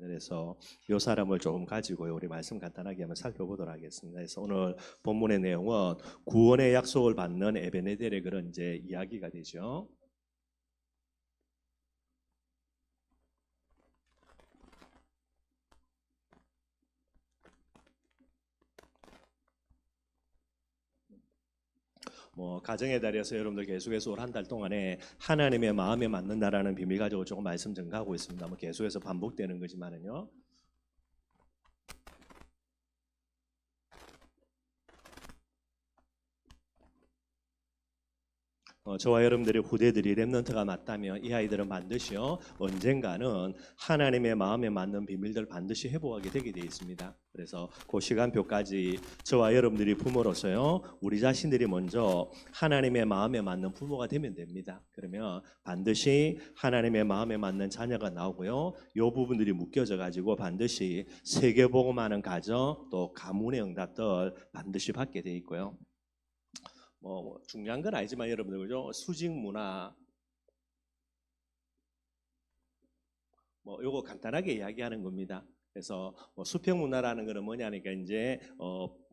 그래서 이 사람을 조금 가지고요, 우리 말씀 간단하게 한번 살펴보도록 하겠습니다. 그래서 오늘 본문의 내용은 구원의 약속을 받는 에베네델의 그런 이제 이야기가 되죠. 가정의 달에서 여러분들 계속해서 올 한 달 동안에 하나님의 마음에 맞는다라는 비밀 가지고 조금 말씀 전가하고 있습니다. 계속해서 반복되는 거지만은요. 저와 여러분들의 후대들이 렘넌트가 맞다면 이 아이들은 반드시요 언젠가는 하나님의 마음에 맞는 비밀들 반드시 회복하게 되게 되어 있습니다. 그래서 그 시간표까지 저와 여러분들이 부모로서요 우리 자신들이 먼저 하나님의 마음에 맞는 부모가 되면 됩니다. 그러면 반드시 하나님의 마음에 맞는 자녀가 나오고요, 이 부분들이 묶여져 가지고 반드시 세계복음하는 가정 또 가문의 응답들 반드시 받게 돼 있고요. 중요한 건 아니지만 여러분들 그죠? 수직 문화 요거 간단하게 이야기하는 겁니다. 그래서 수평 문화라는 거는 뭐냐니까 이제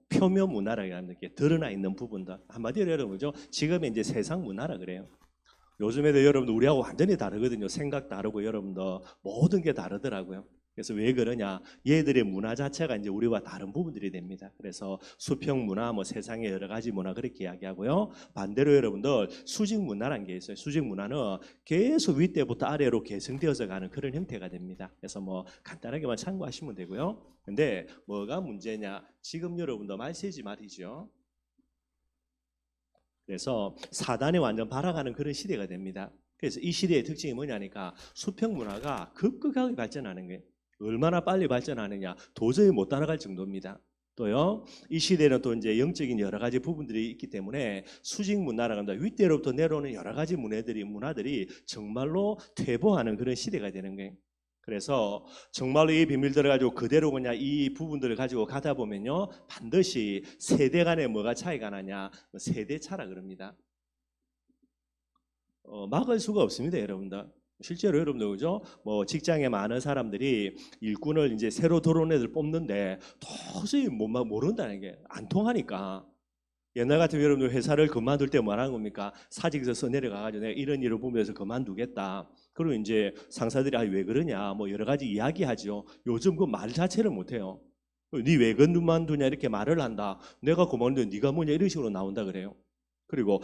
표면 문화라고 하는 게 드러나 있는 부분들, 한마디로 여러분 그죠? 지금의 이제 세상 문화라 그래요. 요즘에도 여러분들 우리하고 완전히 다르거든요. 생각 다르고 여러분들 모든 게 다르더라고요. 그래서 왜 그러냐? 얘들의 문화 자체가 이제 우리와 다른 부분들이 됩니다. 그래서 수평 문화, 세상의 여러 가지 문화 그렇게 이야기하고요. 반대로 여러분들 수직 문화라는 게 있어요. 수직 문화는 계속 윗대부터 아래로 계승되어서 가는 그런 형태가 됩니다. 그래서 간단하게만 참고하시면 되고요. 근데 뭐가 문제냐? 지금 여러분들 말세지 말이죠. 그래서 사단이 완전 발아가는 그런 시대가 됩니다. 그래서 이 시대의 특징이 뭐냐니까 수평 문화가 급격하게 발전하는 거예요. 얼마나 빨리 발전하느냐 도저히 못 따라갈 정도입니다. 또요, 이 시대는 또 이제 영적인 여러 가지 부분들이 있기 때문에 수직 문화라고 합니다. 윗대로부터 내려오는 여러 가지 문화들이 정말로 퇴보하는 그런 시대가 되는 거예요. 그래서 정말로 이 비밀들을 가지고 그대로 그냥 이 부분들을 가지고 가다 보면요 반드시 세대 간에 뭐가 차이가 나냐, 세대 차라 그럽니다. 막을 수가 없습니다, 여러분들. 실제로 여러분들 그죠? 직장에 많은 사람들이 일꾼을 이제 새로 들어온 애들 뽑는데 도저히 모른다는 게 안 통하니까. 옛날 같으면 여러분들 회사를 그만둘 때 뭐라는 겁니까? 사직서 써 내려가가지고 내가 이런 일을 보면서 그만두겠다. 그리고 이제 상사들이 왜 그러냐 여러 가지 이야기하죠. 요즘 그 말 자체를 못해요. 니 왜 그만두냐 이렇게 말을 한다. 내가 그만두면 네가 뭐냐 이런 식으로 나온다 그래요. 그리고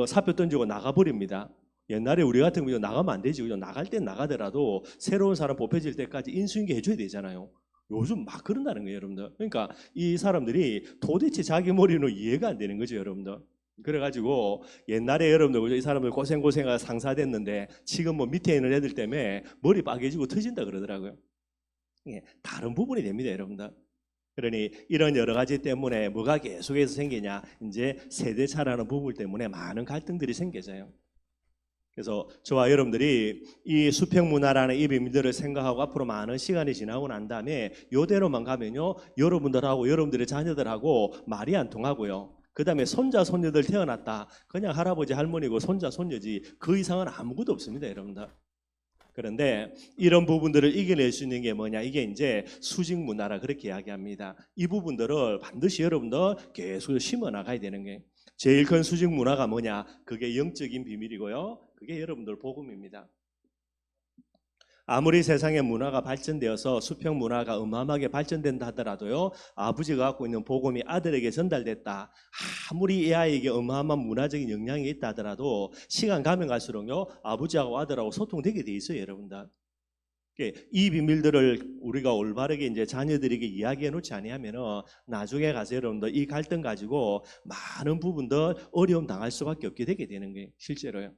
사표 던지고 나가버립니다. 옛날에 우리 같은 경우 나가면 안 되지. 그죠? 나갈 땐 나가더라도 새로운 사람 뽑혀질 때까지 인수인계 해줘야 되잖아요. 요즘 막 그런다는 거예요, 여러분들. 그러니까 이 사람들이 도대체 자기 머리는 이해가 안 되는 거죠, 여러분들. 그래가지고 옛날에 여러분들 그죠? 이 사람들 고생하다 상사 됐는데 지금 밑에 있는 애들 때문에 머리 빠개지고 터진다 그러더라고요. 예, 다른 부분이 됩니다, 여러분들. 그러니 이런 여러 가지 때문에 뭐가 계속해서 생기냐, 이제 세대차라는 부분 때문에 많은 갈등들이 생겨져요. 그래서 저와 여러분들이 이 수평 문화라는 이 비밀들을 생각하고 앞으로 많은 시간이 지나고 난 다음에 이대로만 가면요 여러분들하고 여러분들의 자녀들하고 말이 안 통하고요. 그 다음에 손자 손녀들 태어났다 그냥 할아버지 할머니고 손자 손녀지 그 이상은 아무것도 없습니다, 여러분들. 그런데 이런 부분들을 이겨낼 수 있는 게 뭐냐, 이게 이제 수직 문화라 그렇게 이야기합니다. 이 부분들을 반드시 여러분들 계속 심어 나가야 되는 게, 제일 큰 수직 문화가 뭐냐, 그게 영적인 비밀이고요, 그게 여러분들 복음입니다. 아무리 세상의 문화가 발전되어서 수평 문화가 어마어마하게 발전된다 하더라도요, 아버지가 갖고 있는 복음이 아들에게 전달됐다, 아무리 이 아이에게 어마어마한 문화적인 영향이 있다 하더라도 시간 가면 갈수록요 아버지하고 아들하고 소통되게 돼 있어요, 여러분들. 이 비밀들을 우리가 올바르게 이제 자녀들에게 이야기해 놓지 아니하면은 나중에 가서 여러분들 이 갈등 가지고 많은 부분들 어려움 당할 수밖에 없게 되게 되는 게 실제로요.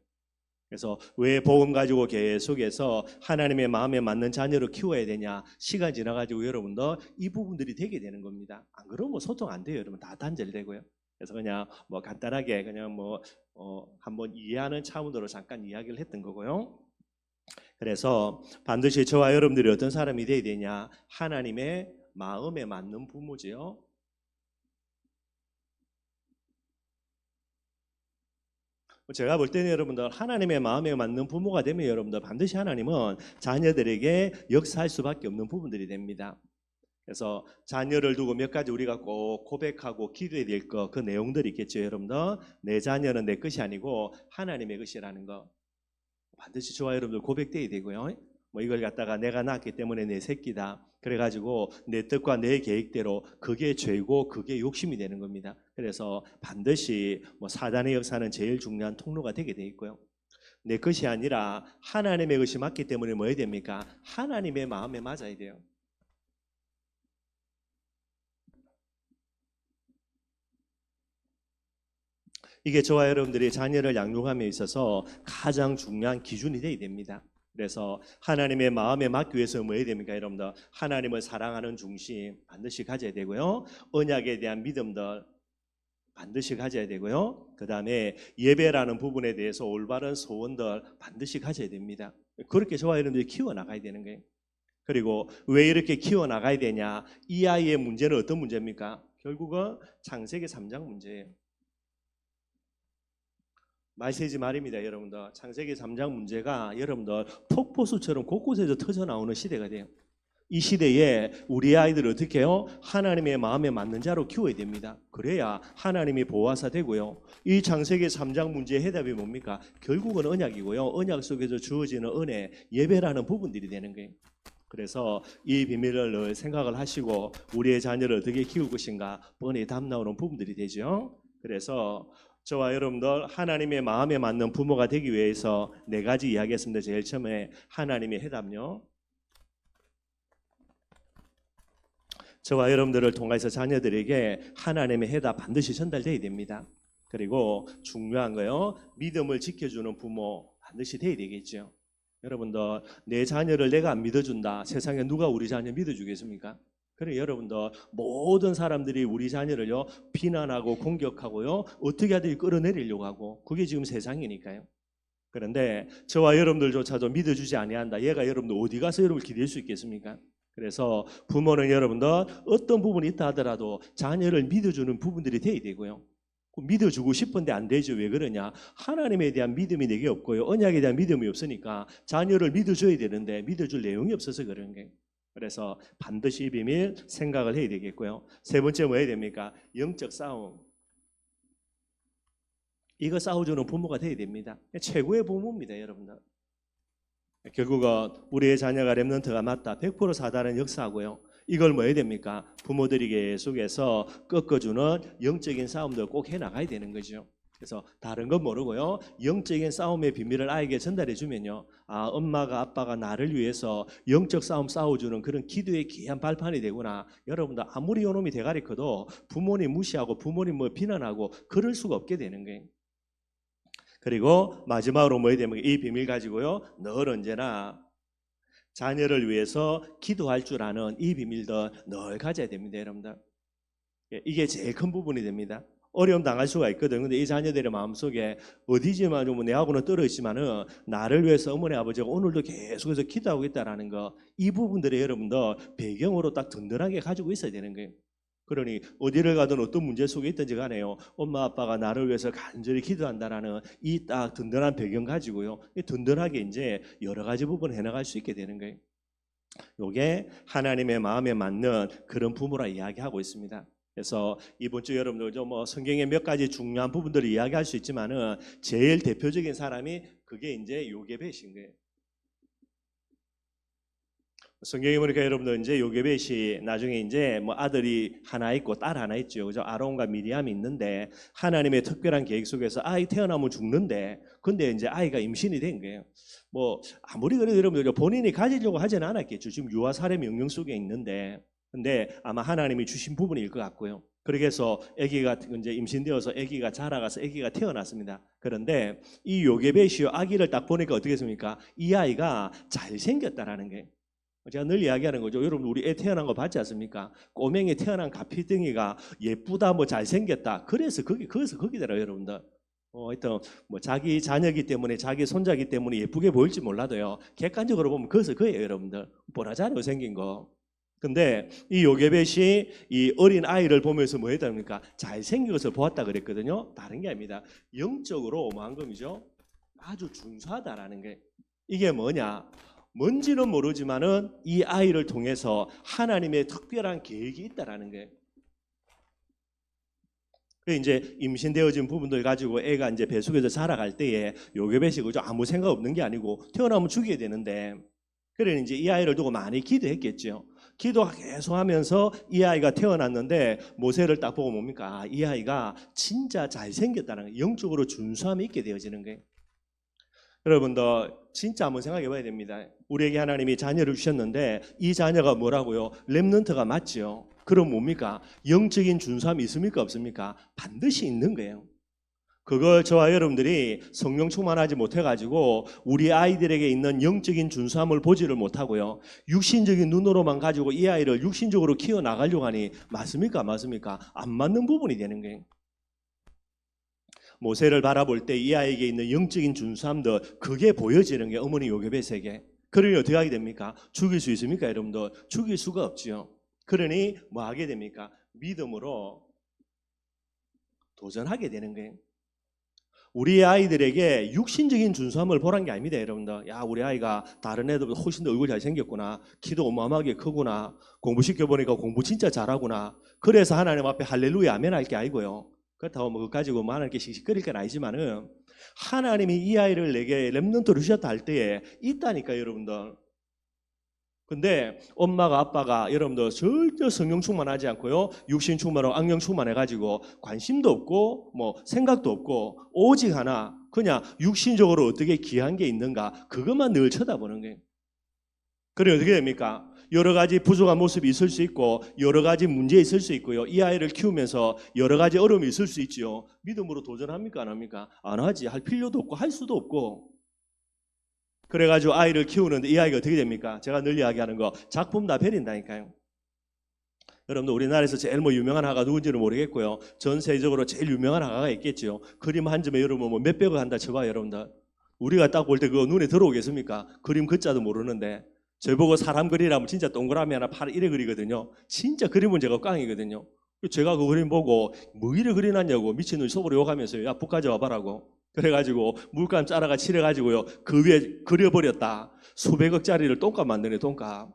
그래서 왜 복음 가지고 계속해서 하나님의 마음에 맞는 자녀를 키워야 되냐, 시간 지나가지고 여러분들 이 부분들이 되게 되는 겁니다. 안 그러면 소통 안 돼요, 여러분. 다 단절되고요. 그래서 그냥 간단하게 그냥 한번 이해하는 차원으로 잠깐 이야기를 했던 거고요. 그래서 반드시 저와 여러분들이 어떤 사람이 되어야 되냐, 하나님의 마음에 맞는 부모지요. 제가 볼 때는 여러분들 하나님의 마음에 맞는 부모가 되면 여러분들 반드시 하나님은 자녀들에게 역사할 수밖에 없는 부분들이 됩니다. 그래서 자녀를 두고 몇 가지 우리가 꼭 고백하고 기도해야 될 거, 그 내용들이 있겠죠. 여러분들 내 자녀는 내 것이 아니고 하나님의 것이라는 거 반드시 저와 여러분들 고백돼야 되고요. 뭐 이걸 갖다가 내가 낳았기 때문에 내 새끼다 그래가지고 내 뜻과 내 계획대로 그게 죄고 그게 욕심이 되는 겁니다. 그래서 반드시 뭐 사단의 역사는 제일 중요한 통로가 되게 돼 있고요. 내 것이 아니라 하나님의 것이 맞기 때문에 뭐 해야 됩니까? 하나님의 마음에 맞아야 돼요. 이게 저와 여러분들이 자녀를 양육함에 있어서 가장 중요한 기준이 되어야 됩니다. 그래서 하나님의 마음에 맞기 위해서 뭐 해야 됩니까? 여러분들 하나님을 사랑하는 중심 반드시 가져야 되고요. 언약에 대한 믿음들 반드시 가져야 되고요. 그 다음에 예배라는 부분에 대해서 올바른 소원들 반드시 가져야 됩니다. 그렇게 저와 여러분들이 키워나가야 되는 거예요. 그리고 왜 이렇게 키워나가야 되냐? 이 아이의 문제는 어떤 문제입니까? 결국은 창세기 3장 문제예요. 말세지 말입니다, 여러분들. 창세기 3장 문제가 여러분들 폭포수처럼 곳곳에서 터져 나오는 시대가 돼요. 이 시대에 우리 아이들을 어떻게 해요? 하나님의 마음에 맞는 자로 키워야 됩니다. 그래야 하나님이 보호하사 되고요. 이 창세기 3장 문제의 해답이 뭡니까? 결국은 언약이고요. 언약 속에서 주어지는 은혜, 예배라는 부분들이 되는 거예요. 그래서 이 비밀을 늘 생각을 하시고 우리의 자녀를 어떻게 키울 것인가 뻔히 답 나오는 부분들이 되죠. 그래서 저와 여러분들 하나님의 마음에 맞는 부모가 되기 위해서 네 가지 이야기했습니다. 제일 처음에 하나님의 해답요. 저와 여러분들을 통해서 자녀들에게 하나님의 해답 반드시 전달돼야 됩니다. 그리고 중요한 거요. 믿음을 지켜주는 부모 반드시 돼야 되겠죠. 여러분들 내 자녀를 내가 안 믿어준다. 세상에 누가 우리 자녀 믿어주겠습니까? 그래 여러분들 모든 사람들이 우리 자녀를요 비난하고 공격하고요 어떻게 하든지 끌어내리려고 하고 그게 지금 세상이니까요. 그런데 저와 여러분들조차도 믿어주지 아니한다. 얘가 여러분들 어디 가서 여러분을 기댈 수 있겠습니까? 그래서 부모는 여러분들 어떤 부분이 있다 하더라도 자녀를 믿어주는 부분들이 돼야 되고요. 믿어주고 싶은데 안 되죠. 왜 그러냐? 하나님에 대한 믿음이 내게 없고요. 언약에 대한 믿음이 없으니까 자녀를 믿어줘야 되는데 믿어줄 내용이 없어서 그런 거예요. 그래서 반드시 이 비밀 생각을 해야 되겠고요. 세 번째 뭐 해야 됩니까? 영적 싸움. 이거 싸워주는 부모가 돼야 됩니다. 최고의 부모입니다, 여러분들. 결국은 우리의 자녀가 렘넌트가 맞다. 100% 사단은 역사하고요. 이걸 뭐 해야 됩니까? 부모들이 계속해서 꺾어주는 영적인 싸움도 꼭 해나가야 되는 거죠. 그래서 다른 건 모르고요. 영적인 싸움의 비밀을 아이에게 전달해 주면요. 아, 엄마가 아빠가 나를 위해서 영적 싸움 싸워주는 그런 기도의 귀한 발판이 되구나. 여러분들 아무리 요놈이 대가리 커도 부모님 무시하고 부모님 뭐 비난하고 그럴 수가 없게 되는 거예요. 그리고 마지막으로 뭐 해야 됩니까? 이 비밀 가지고요. 늘 언제나 자녀를 위해서 기도할 줄 아는 이 비밀도 늘 가져야 됩니다, 여러분들. 이게 제일 큰 부분이 됩니다. 어려움 당할 수가 있거든. 근데 이 자녀들의 마음속에 어디지만 좀 내하고는 떨어지만은 나를 위해서 어머니 아버지가 오늘도 계속해서 기도하고 있다라는 거, 이 부분들이 여러분들 배경으로 딱 든든하게 가지고 있어야 되는 거예요. 그러니 어디를 가든 어떤 문제 속에 있든지 간에요. 엄마 아빠가 나를 위해서 간절히 기도한다라는 이 딱 든든한 배경 가지고요. 든든하게 이제 여러 가지 부분을 해나갈 수 있게 되는 거예요. 이게 하나님의 마음에 맞는 그런 부모라 이야기하고 있습니다. 그래서 이번 주 여러분들 뭐 성경의 몇 가지 중요한 부분들을 이야기할 수 있지만은 제일 대표적인 사람이 그게 이제 요게벳인 거예요. 성경에 보니까 여러분들 이제 요게벳이 나중에 이제 뭐 아들이 하나 있고 딸 하나 있죠. 그죠? 아론과 미리암이 있는데 하나님의 특별한 계획 속에서 아이 태어나면 죽는데 근데 이제 아이가 임신이 된 거예요. 뭐 아무리 그래도 여러분들 본인이 가지려고 하지는 않았겠죠. 지금 유아 살해 명령 속에 있는데 근데 아마 하나님이 주신 부분일 것 같고요. 그렇게 해서 아기가 이제 임신되어서 아기가 자라가서 아기가 태어났습니다. 그런데 이 요게벳이 아기를 딱 보니까 어떻게 했습니까? 이 아이가 잘생겼다라는 게 제가 늘 이야기하는 거죠. 여러분 우리 애 태어난 거 봤지 않습니까? 꼬맹이 태어난 가피등이가 예쁘다 뭐 잘생겼다. 그래서 거기더라고요, 여러분들. 하여튼 뭐 자기 자녀기 때문에 자기 손자기 때문에 예쁘게 보일지 몰라도요. 객관적으로 보면 그래서 그예요, 여러분들. 보라 잘하고 생긴 거. 근데 이 요게벳이 이 어린 아이를 보면서 뭐 했답니까? 잘생긴 것을 보았다 그랬거든요. 다른 게 아닙니다. 영적으로 뭐한 겁이죠? 아주 준수하다라는 게. 이게 뭐냐? 뭔지는 모르지만은 이 아이를 통해서 하나님의 특별한 계획이 있다라는 게. 그 이제 임신되어진 부분들 가지고 애가 이제 뱃속에서 자라갈 때에 요게벳이 그죠? 아무 생각 없는 게 아니고 태어나면 죽여야 되는데, 그래 이제 이 아이를 두고 많이 기도했겠죠. 기도 계속하면서 이 아이가 태어났는데 모세를 딱 보고 뭡니까? 이 아이가 진짜 잘생겼다는 거, 영적으로 준수함이 있게 되어지는 거예요. 여러분들 진짜 한번 생각해 봐야 됩니다. 우리에게 하나님이 자녀를 주셨는데 이 자녀가 뭐라고요? 렘넌트가 맞죠. 그럼 뭡니까? 영적인 준수함이 있습니까? 없습니까? 반드시 있는 거예요. 그걸 저와 여러분들이 성령 충만하지 못해가지고 우리 아이들에게 있는 영적인 준수함을 보지를 못하고요. 육신적인 눈으로만 가지고 이 아이를 육신적으로 키워나가려고 하니 맞습니까? 맞습니까? 안 맞는 부분이 되는 거예요. 모세를 바라볼 때 이 아이에게 있는 영적인 준수함도 그게 보여지는 게 어머니 요게벳에게. 그러니 어떻게 하게 됩니까? 죽일 수 있습니까? 여러분들 죽일 수가 없지요. 그러니 뭐 하게 됩니까? 믿음으로 도전하게 되는 거예요. 우리 아이들에게 육신적인 준수함을 보란 게 아닙니다, 여러분들. 야, 우리 아이가 다른 애들보다 훨씬 더 얼굴 잘생겼구나. 키도 어마어마하게 크구나. 공부시켜보니까 공부 진짜 잘하구나. 그래서 하나님 앞에 할렐루야 아멘 할 게 아니고요. 그렇다고 뭐 그거 가지고 뭐 하나님께 씩씩거릴 건 아니지만은 하나님이 이 아이를 내게 렘넌트를 주셨다 할 때에 있다니까, 여러분들. 근데 엄마가 아빠가 여러분들 절대 성령 충만하지 않고요, 육신 충만하고 악령 충만해가지고 관심도 없고 뭐 생각도 없고 오직 하나 그냥 육신적으로 어떻게 귀한 게 있는가 그것만 늘 쳐다보는 거예요. 그래 어떻게 됩니까? 여러 가지 부족한 모습이 있을 수 있고 여러 가지 문제 있을 수 있고요. 이 아이를 키우면서 여러 가지 어려움이 있을 수 있지요. 믿음으로 도전합니까? 안 합니까? 안 하지. 할 필요도 없고 할 수도 없고. 그래가지고 아이를 키우는데 이 아이가 어떻게 됩니까? 제가 늘 이야기하는 거 작품 다 버린다니까요. 여러분들 우리나라에서 제일 뭐 유명한 화가 누군지는 모르겠고요. 전 세계적으로 제일 유명한 화가가 있겠죠. 그림 한 점에 여러분 뭐 몇백억 한다 쳐봐요, 여러분들. 우리가 딱 볼 때 그거 눈에 들어오겠습니까? 그림 글자도 모르는데. 저보고 사람 그리라면 진짜 동그라미 하나 팔 이래 그리거든요. 진짜 그림은 제가 꽝이거든요. 제가 그 그림 보고 뭐 이래 그리놨냐고 미친놈이 속으로 욕하면서요. 야, 북 가져와봐라고. 그래가지고 물감 짜라가 칠해가지고요. 그 위에 그려버렸다. 수백억짜리를 똥값 만드네, 똥값.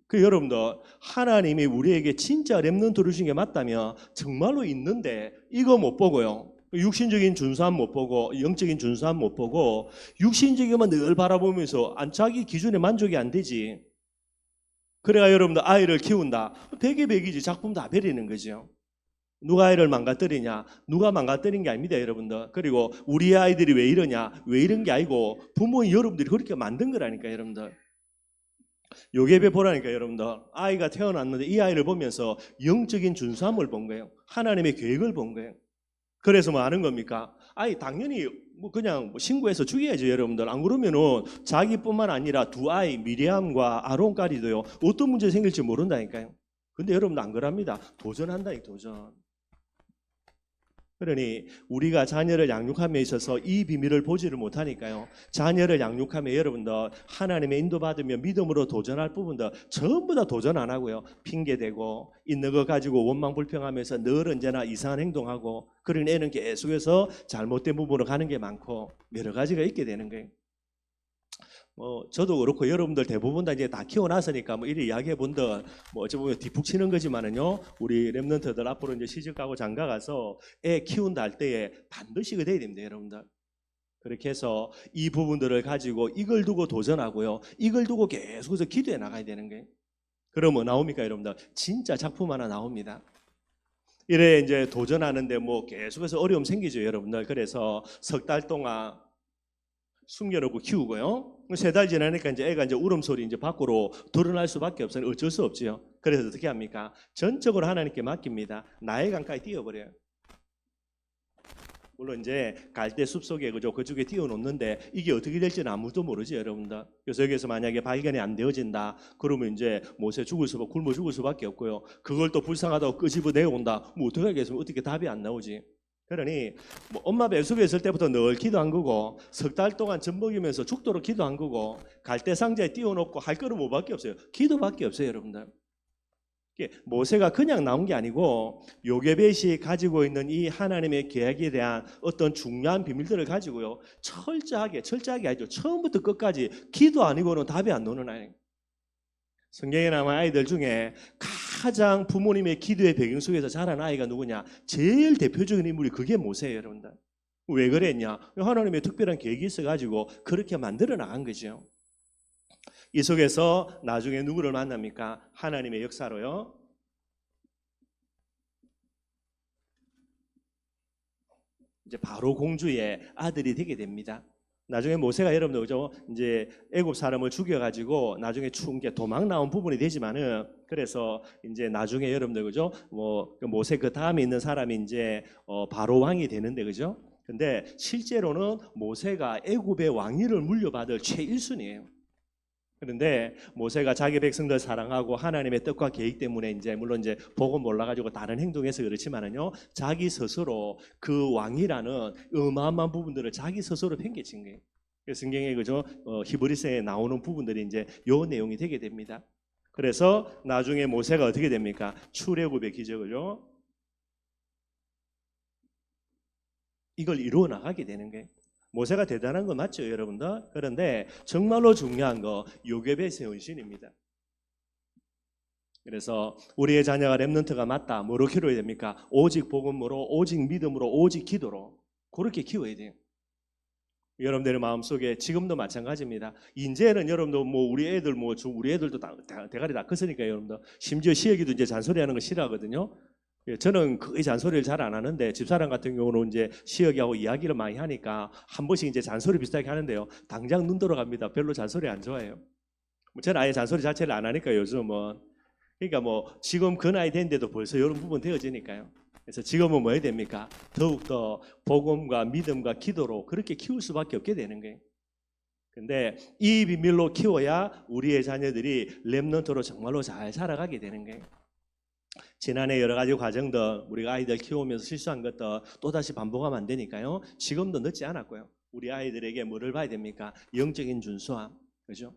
그 여러분들 하나님이 우리에게 진짜 렘넌트를 주신 게 맞다면 정말로 있는데 이거 못 보고요. 육신적인 준수함 못 보고 영적인 준수함 못 보고 육신적인만 늘 바라보면서 자기 기준에 만족이 안 되지. 그래가 여러분들 아이를 키운다. 백이 백이지. 작품 다 버리는 거죠. 누가 아이를 망가뜨리냐? 누가 망가뜨린 게 아닙니다, 여러분들. 그리고 우리 아이들이 왜 이러냐? 왜 이런 게 아니고 부모인 여러분들이 그렇게 만든 거라니까, 여러분들. 요게벳 보라니까, 여러분들. 아이가 태어났는데 이 아이를 보면서 영적인 준수함을 본 거예요. 하나님의 계획을 본 거예요. 그래서 뭐 하는 겁니까? 아이 당연히 뭐 그냥 뭐 신고해서 죽여야죠, 여러분들. 안 그러면은 자기뿐만 아니라 두 아이 미리암과 아론까지도요 어떤 문제 생길지 모른다니까요. 근데 여러분 안 그럽니다. 도전한다니, 도전. 그러니 우리가 자녀를 양육함에 있어서 이 비밀을 보지를 못하니까요. 자녀를 양육함에 여러분들 하나님의 인도받으며 믿음으로 도전할 부분들 전부 다 도전 안 하고요. 핑계대고 있는 거 가지고 원망불평하면서 늘 언제나 이상한 행동하고, 그런 애는 계속해서 잘못된 부분으로 가는 게 많고 여러 가지가 있게 되는 거예요. 저도 그렇고 여러분들 대부분 다 이제 다 키워놨으니까 뭐 이래 이야기해 본들 뭐 어찌 보면 뒷북치는 거지만은요, 우리 렘넌트들 앞으로 이제 시집가고 장가가서 애 키운다 할 때에 반드시 그 돼야 됩니다, 여러분들. 그렇게 해서 이 부분들을 가지고 이걸 두고 도전하고요, 이걸 두고 계속해서 기도해 나가야 되는 거예요. 그럼 뭐 나옵니까, 여러분들? 진짜 작품 하나 나옵니다. 이래 이제 도전하는데 뭐 계속해서 어려움 생기죠, 여러분들. 그래서 석 달 동안 숨겨놓고 키우고요. 3달 지나니까 이제 애가 이제 울음소리 이제 밖으로 드러날 수밖에 없어요. 어쩔 수 없지요. 그래서 어떻게 합니까? 전적으로 하나님께 맡깁니다. 나의 강가에 띄워버려요. 물론 이제 갈대 숲속에 그죠, 그쪽에 띄워놓는데 이게 어떻게 될지는 아무도 모르지, 여러분들. 그래서 여기서 만약에 발견이 안 되어진다 그러면 이제 모세 죽을 수밖에, 굶어 죽을 수밖에 없고요. 그걸 또 불쌍하다고 끄집어 내온다 뭐 어떻게 하겠습니까? 어떻게 답이 안 나오지. 그러니 뭐 엄마 뱃속에 있을 때부터 늘 기도한 거고 석 달 동안 젖 먹이면서 죽도록 기도한 거고 갈대 상자에 띄워놓고 할 거는 뭐밖에 없어요. 기도밖에 없어요, 여러분들. 모세가 그냥 나온 게 아니고 요게벳이 가지고 있는 이 하나님의 계획에 대한 어떤 중요한 비밀들을 가지고요 철저하게 아니죠. 처음부터 끝까지 기도 아니고는 답이 안 나오는 아이. 성경에 나온 아이들 중에 가장 부모님의 기도의 배경 속에서 자란 아이가 누구냐? 제일 대표적인 인물이 그게 모세예요, 여러분들. 왜 그랬냐? 하나님의 특별한 계획이 있어가지고 그렇게 만들어 나간 거죠. 이 속에서 나중에 누구를 만납니까? 하나님의 역사로요. 이제 바로 공주의 아들이 되게 됩니다. 나중에 모세가 여러분들 그죠? 이제 애굽 사람을 죽여가지고 나중에 추운 게 도망 나온 부분이 되지만은 그래서 이제 나중에 여러분들 그죠? 뭐 모세 그 다음에 있는 사람이 이제 바로 왕이 되는데 그죠? 근데 실제로는 모세가 애굽의 왕위를 물려받을 최일순이에요. 그런데 모세가 자기 백성들 사랑하고 하나님의 뜻과 계획 때문에 이제 물론 이제 복음 몰라가지고 다른 행동해서 그렇지만은요 자기 스스로 그 왕이라는 어마어마한 부분들을 자기 스스로 팽개친 거예요. 그래서 성경에 그죠 히브리서에 나오는 부분들이 이제 요 내용이 되게 됩니다. 그래서 나중에 모세가 어떻게 됩니까? 출애굽의 기적을요 이걸 이루어 나가게 되는 거예요. 모세가 대단한 거 맞죠, 여러분들? 그런데 정말로 중요한 거 요게벳의 헌신입니다. 그래서 우리의 자녀가 렘넌트가 맞다. 뭐로 키워야 됩니까? 오직 복음으로, 오직 믿음으로, 오직 기도로 그렇게 키워야 돼요. 여러분들의 마음속에 지금도 마찬가지입니다. 이제는 여러분도 뭐 우리 애들도 대가리 다 컸으니까 여러분들 심지어 시애기도 이제 잔소리하는 거 싫어하거든요. 저는 거의 잔소리를 잘 안 하는데 집사람 같은 경우는 이제 시어기하고 이야기를 많이 하니까 한 번씩 이제 잔소리 비슷하게 하는데요. 당장 눈 돌아갑니다. 별로 잔소리 안 좋아해요. 저는 아예 잔소리 자체를 안 하니까 요즘은 그러니까 뭐 지금 그 나이 됐는데도 벌써 이런 부분 되어지니까요. 그래서 지금은 뭐 해야 됩니까? 더욱더 복음과 믿음과 기도로 그렇게 키울 수밖에 없게 되는 거예요. 근데 이 비밀로 키워야 우리의 자녀들이 렘넌트로 정말로 잘 살아가게 되는 거예요. 지난해 여러 가지 과정들 우리가 아이들 키우면서 실수한 것들 또다시 반복하면 안 되니까요. 지금도 늦지 않았고요. 우리 아이들에게 뭐를 봐야 됩니까? 영적인 준수함. 그죠?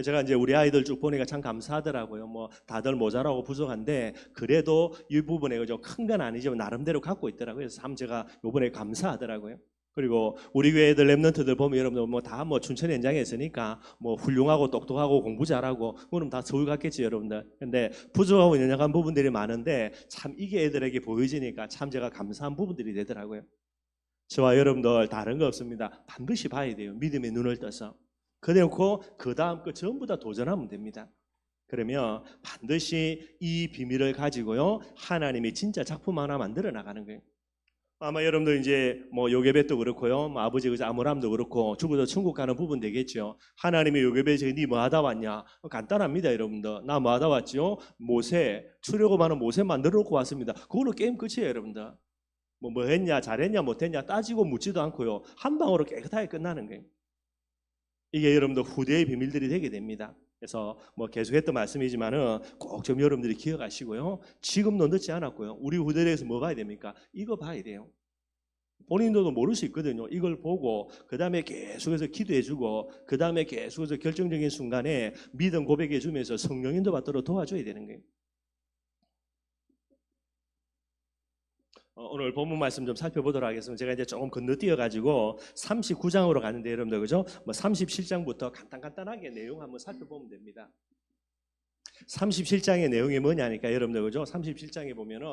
제가 이제 우리 아이들 쭉 보니까 참 감사하더라고요. 뭐 다들 모자라고 부족한데 그래도 이 부분에 그죠? 큰 건 아니지만 나름대로 갖고 있더라고요. 그래서 참 제가 이번에 감사하더라고요. 그리고 우리 교회 애들 랩런트들 보면 여러분들 뭐 다 뭐 춘천 현장에 있으니까 뭐 훌륭하고 똑똑하고 공부 잘하고 그럼 다 서울 갔겠지 여러분들. 근데 부족하고 연약한 부분들이 많은데 참 이게 애들에게 보여지니까 참 제가 감사한 부분들이 되더라고요. 저와 여러분들 다른 거 없습니다. 반드시 봐야 돼요. 믿음의 눈을 떠서. 그래놓고 그 다음 거 전부 다 도전하면 됩니다. 그러면 반드시 이 비밀을 가지고요 하나님이 진짜 작품 하나 만들어 나가는 거예요. 아마 여러분들 이제 뭐 요게벳도 그렇고요, 뭐 아버지 그 아므람도 그렇고 죽어서 천국 가는 부분 되겠죠. 하나님의 요게벳이 니 뭐 하다 왔냐? 간단합니다, 여러분들. 나 뭐 하다 왔죠? 모세 출애굽하는 모세 만들어 놓고 왔습니다. 그걸로 게임 끝이에요, 여러분들. 뭐 했냐, 잘했냐, 못했냐 따지고 묻지도 않고요, 한 방으로 깨끗하게 끝나는 거예요. 이게 여러분들 후대의 비밀들이 되게 됩니다. 그래서 뭐 계속했던 말씀이지만은 꼭 좀 여러분들이 기억하시고요. 지금도 늦지 않았고요. 우리 후대에서 뭐 봐야 됩니까? 이거 봐야 돼요. 본인들도 모를 수 있거든요. 이걸 보고 그 다음에 계속해서 기도해주고 그 다음에 계속해서 결정적인 순간에 믿음 고백해주면서 성령인도 받도록 도와줘야 되는 거예요. 오늘 본문 말씀 좀 살펴보도록 하겠습니다. 제가 이제 조금 건너뛰어 가지고 39장으로 가는데 여러분들 그죠? 뭐 37장부터 간단하게 내용 한번 살펴보면 됩니다. 37장의 내용이 뭐냐니까 여러분들 그죠? 37장에 보면은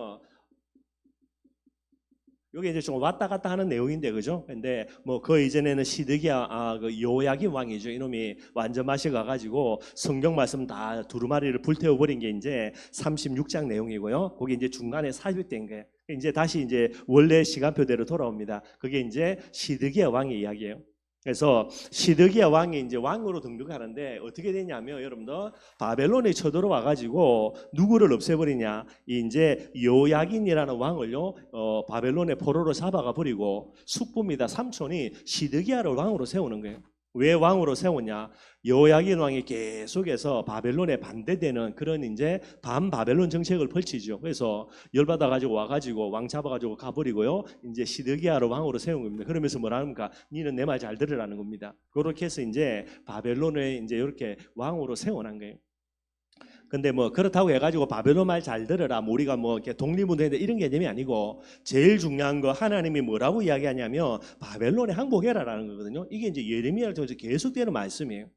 여기 이제 좀 왔다 갔다 하는 내용인데 그죠? 근데 뭐 그 이전에는 시드기야 그 요야긴 왕이죠. 이놈이 완전 맛이 가가지고 성경 말씀 다 두루마리를 불태워 버린 게 이제 36장 내용이고요. 거기 이제 중간에 삽입된 게 이제 다시 이제 원래 시간표대로 돌아옵니다. 그게 이제 시드기야 왕의 이야기예요. 그래서 시드기야 왕이 이제 왕으로 등극하는데 어떻게 되냐면 여러분들 바벨론에 쳐들어와 가지고 누구를 없애버리냐? 이제 요야긴이라는 왕을요 바벨론의 포로로 잡아가 버리고 숙부입니다. 삼촌이 시드기야를 왕으로 세우는 거예요. 왜 왕으로 세웠냐? 여호야긴 왕이 계속해서 바벨론에 반대되는 그런 이제 반바벨론 정책을 펼치죠. 그래서 열받아 가지고 와가지고 왕 잡아가지고 가버리고요. 이제 시드기야로 왕으로 세운 겁니다. 그러면서 뭐라는가? 니는 내 말 잘 들으라는 겁니다. 그렇게 해서 이제 바벨론에 이제 이렇게 왕으로 세워난 거예요. 근데 뭐 그렇다고 해가지고 바벨론 말 잘 들으라, 뭐 우리가 뭐 이렇게 독립운동인데 이런 개념이 아니고, 제일 중요한 거 하나님이 뭐라고 이야기하냐면 바벨론에 항복해라라는 거거든요. 이게 이제 예레미야를 통해서 계속되는 말씀이에요.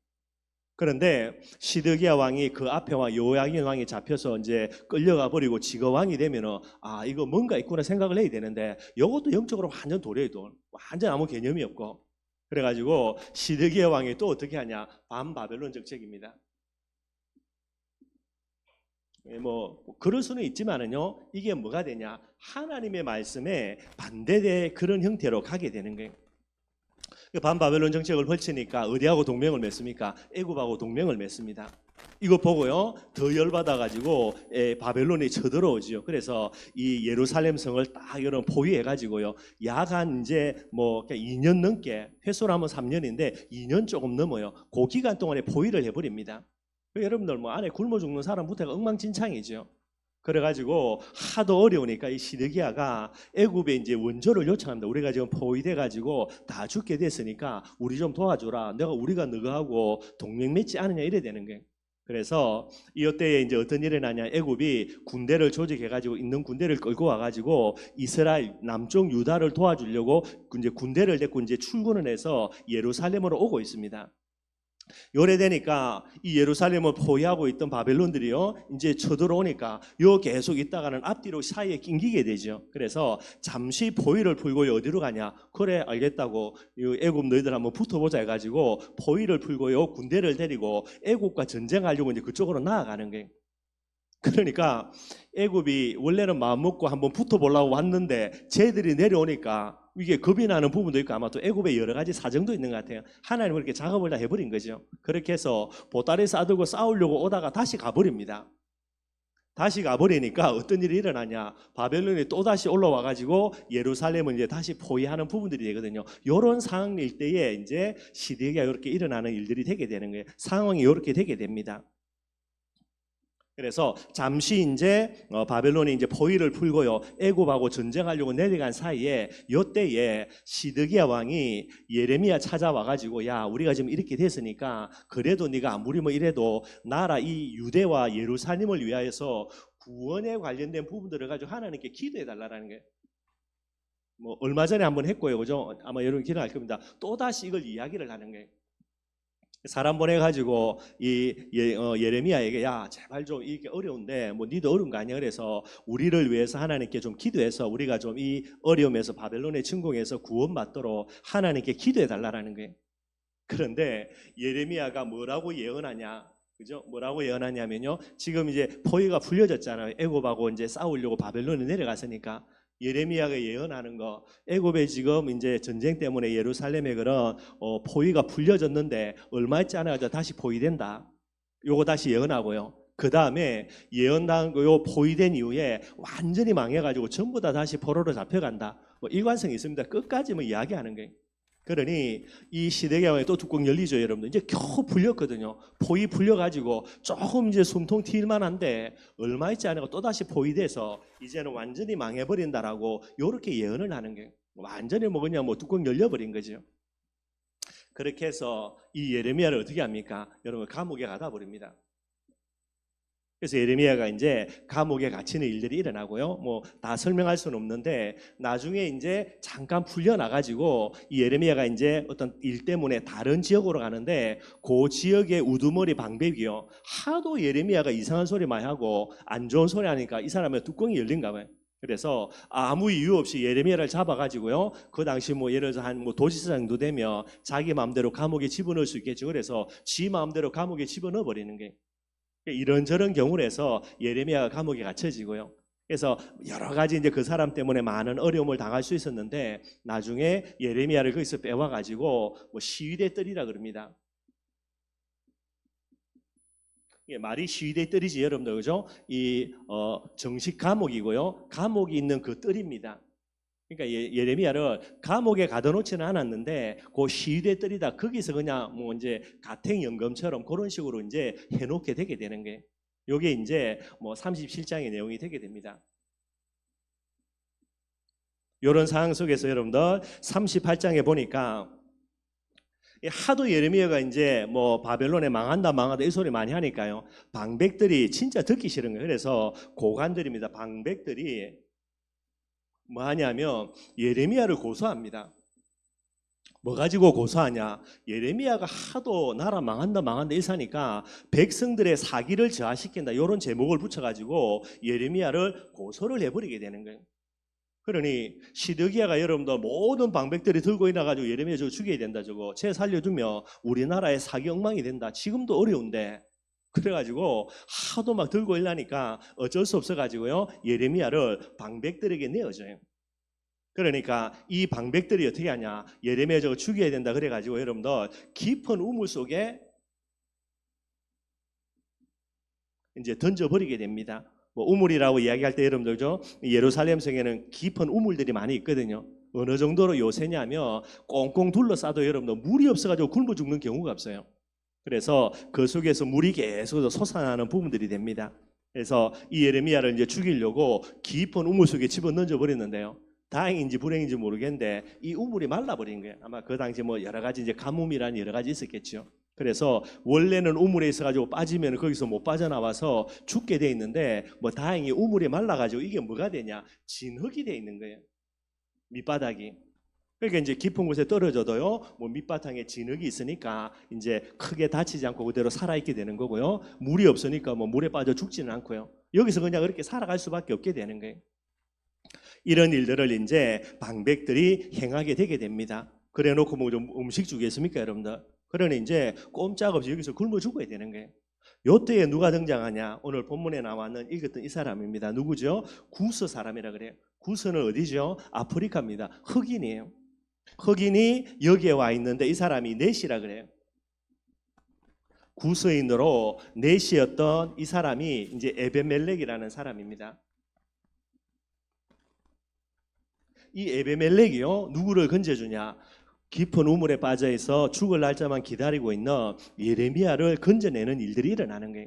그런데 시드기야 왕이 그 앞에 와 요야긴 왕이 잡혀서 이제 끌려가 버리고 지가 왕이 되면은 아 이거 뭔가 있구나 생각을 해야 되는데, 이것도 영적으로 완전 도래의 돈, 완전 아무 개념이 없고, 그래가지고 시드기야 왕이 또 어떻게 하냐? 반바벨론 정책입니다. 뭐 그럴 수는 있지만은요, 이게 뭐가 되냐? 하나님의 말씀에 반대의 그런 형태로 가게 되는 거예요. 반바벨론 정책을 펼치니까 어디하고 동맹을 맺습니까? 애굽하고 동맹을 맺습니다. 이거 보고요 더 열받아 가지고 바벨론이 쳐들어오지요. 그래서 이 예루살렘 성을 딱 이런 포위해 가지고요 약 한 이제 뭐 2년 넘게, 횟수로 하면 3년인데 2년 조금 넘어요. 그 기간 동안에 포위를 해버립니다. 여러분들 뭐 안에 굶어 죽는 사람부터가 엉망진창이죠. 그래가지고 하도 어려우니까 이 시드기야가 애굽에 이제 원조를 요청합니다. 우리가 지금 포위돼 가지고 다 죽게 됐으니까 우리 좀 도와주라. 우리가 너하고 동맹 맺지 않으냐 이래 되는 거예요. 그래서 이때에 이제 어떤 일이 나냐? 애굽이 군대를 조직해 가지고 있는 군대를 끌고 와 가지고 이스라엘 남쪽 유다를 도와주려고 이제 군대를 데리고 이제 출군을 해서 예루살렘으로 오고 있습니다. 요래되니까 이 예루살렘을 포위하고 있던 바벨론들이요 이제 쳐들어오니까 요 계속 있다가는 앞뒤로 사이에 낑기게 되죠. 그래서 잠시 포위를 풀고 어디로 가냐? 그래 알겠다고 애굽 너희들 한번 붙어보자 해가지고 포위를 풀고요 군대를 데리고 애굽과 전쟁하려고 이제 그쪽으로 나아가는 거예요. 그러니까 애굽이 원래는 마음 먹고 한번 붙어보려고 왔는데 쟤들이 내려오니까 이게 겁이 나는 부분도 있고, 아마 또 애굽의 여러 가지 사정도 있는 것 같아요. 하나님은 그렇게 작업을 다 해버린 거죠. 그렇게 해서 보따리 싸들고 싸우려고 오다가 다시 가버립니다. 다시 가버리니까 어떤 일이 일어나냐? 바벨론이 또 다시 올라와 가지고 예루살렘을 이제 다시 포위하는 부분들이 되거든요. 이런 상황일 때에 이제 시대가 이렇게 일어나는 일들이 되게 되는 거예요. 상황이 이렇게 되게 됩니다. 그래서 잠시 이제 바벨론이 이제 포위를 풀고요 애굽하고 전쟁하려고 내려간 사이에 요때에 시드기야 왕이 예레미야 찾아와 가지고 야 우리가 지금 이렇게 됐으니까 그래도 네가 아무리 뭐 이래도 나라 이 유대와 예루살렘을 위하여서 구원에 관련된 부분들을 가지고 하나님께 기도해 달라라는 거예요. 뭐 얼마 전에 한번 했고요, 그죠? 아마 여러분 기억할 겁니다. 또 다시 이걸 이야기를 하는 거예요. 사람 보내가지고 이 예레미야에게 야 제발 좀 이게 어려운데 뭐 니도 어려운 거 아니야? 그래서 우리를 위해서 하나님께 좀 기도해서 우리가 좀 이 어려움에서 바벨론의 침공에서 구원받도록 하나님께 기도해 달라라는 거예요. 그런데 예레미야가 뭐라고 예언하냐? 그죠? 뭐라고 예언하냐면요. 지금 이제 포위가 풀려졌잖아요. 애굽하고 이제 싸우려고 바벨론에 내려갔으니까. 예레미야가 예언하는 거, 애굽에 지금 이제 전쟁 때문에 예루살렘에 그런 포위가 풀려졌는데 얼마 있지 않아서 다시 포위된다. 요거 다시 예언하고요. 그 다음에 예언한 요 포위된 이후에 완전히 망해가지고 전부 다 다시 포로로 잡혀간다. 뭐 일관성이 있습니다. 끝까지 뭐 이야기하는 거예요. 그러니 이 시대경에 또 뚜껑 열리죠, 여러분들. 이제 겨우 풀렸거든요. 포위 풀려가지고 조금 이제 숨통 튈만 한데 얼마 있지 않고 또 다시 포위돼서 이제는 완전히 망해버린다라고 요렇게 예언을 하는 게 완전히 뭐 그냥 뭐 뚜껑 열려버린 거죠. 그렇게 해서 이 예레미야를 어떻게 합니까? 여러분 감옥에 가다 버립니다. 그래서 예레미야가 이제 감옥에 갇히는 일들이 일어나고요. 뭐 다 설명할 수는 없는데 나중에 이제 잠깐 풀려나가지고 이 예레미야가 이제 어떤 일 때문에 다른 지역으로 가는데 그 지역의 우두머리 방백이요. 하도 예레미야가 이상한 소리 많이 하고 안 좋은 소리 하니까 이 사람의 뚜껑이 열린가 봐요. 그래서 아무 이유 없이 예레미야를 잡아가지고요. 그 당시 뭐 예를 들어서 한 뭐 도지사 정도 되면 자기 마음대로 감옥에 집어넣을 수 있겠죠. 그래서 지 마음대로 감옥에 집어넣어 버리는 게. 이런저런 경우를 해서 예레미야가 감옥에 갇혀지고요. 그래서 여러 가지 이제 그 사람 때문에 많은 어려움을 당할 수 있었는데 나중에 예레미야를 거기서 빼와 가지고 뭐 시위대 뜰이라 그럽니다. 예, 말이 시위대 뜰이지 여러분들, 그죠? 이 정식 감옥이고요. 감옥이 있는 그 뜰입니다. 그러니까 예레미야를 감옥에 가둬놓지는 않았는데 그 시위대 떨이다 거기서 그냥 뭐 이제 가택 연금처럼 그런 식으로 이제 해놓게 되게 되는 게 요게 이제 뭐 37장의 내용이 되게 됩니다. 이런 상황 속에서 여러분들 38장에 보니까 하도 예레미야가 이제 뭐 바벨론에 망한다 이 소리 많이 하니까요. 방백들이 진짜 듣기 싫은 거예요. 그래서 고관들입니다. 방백들이 뭐 하냐면 예레미야를 고소합니다. 뭐 가지고 고소하냐? 예레미야가 하도 나라 망한다 일사니까 백성들의 사기를 저하시킨다 이런 제목을 붙여가지고 예레미야를 고소를 해버리게 되는 거예요. 그러니 시드기야가 여러분들 모든 방백들이 들고 일어나가지고 예레미야 저거 죽여야 된다 저거 쟤 살려두면 우리나라의 사기 엉망이 된다. 지금도 어려운데 그래가지고 하도 막 들고 일나니까 어쩔 수 없어가지고요 예레미야를 방백들에게 내어줘요. 그러니까 이 방백들이 어떻게 하냐? 예레미야 저거 죽여야 된다 그래가지고 여러분들 깊은 우물 속에 이제 던져버리게 됩니다. 뭐 우물이라고 이야기할 때 여러분들죠 예루살렘 성에는 깊은 우물들이 많이 있거든요. 어느 정도로 요새냐면 꽁꽁 둘러싸도 여러분들 물이 없어가지고 굶어 죽는 경우가 없어요. 그래서 그 속에서 물이 계속 솟아나는 부분들이 됩니다. 그래서 이 예레미야를 이제 죽이려고 깊은 우물 속에 집어넣어 버렸는데요. 다행인지 불행인지 모르겠는데 이 우물이 말라버린 거예요. 아마 그 당시 뭐 여러 가지 이제 가뭄이라는 여러 가지 있었겠죠. 그래서 원래는 우물에 있어가지고 빠지면 거기서 못 빠져나와서 죽게 돼 있는데 뭐 다행히 우물이 말라가지고 이게 뭐가 되냐? 진흙이 돼 있는 거예요. 밑바닥이. 그러니까 이제 깊은 곳에 떨어져도요, 뭐 밑바탕에 진흙이 있으니까 이제 크게 다치지 않고 그대로 살아있게 되는 거고요. 물이 없으니까 뭐 물에 빠져 죽지는 않고요. 여기서 그냥 그렇게 살아갈 수밖에 없게 되는 거예요. 이런 일들을 이제 방백들이 행하게 되게 됩니다. 그래 놓고 뭐 좀 음식 주겠습니까, 여러분들? 그러니 이제 꼼짝없이 여기서 굶어 죽어야 되는 거예요. 요때에 누가 등장하냐? 오늘 본문에 나왔는 읽었던 이 사람입니다. 누구죠? 구스 사람이라 그래요. 구스는 어디죠? 아프리카입니다. 흑인이에요. 흑인이 여기에 와 있는데 이 사람이 넷이라 그래요. 구스인으로 넷이었던 이 사람이 이제 에베멜렉이라는 사람입니다. 이 에베멜렉이요 누구를 건져주냐? 깊은 우물에 빠져 있어 죽을 날짜만 기다리고 있는 예레미야를 건져내는 일들이 일어나는 거예요.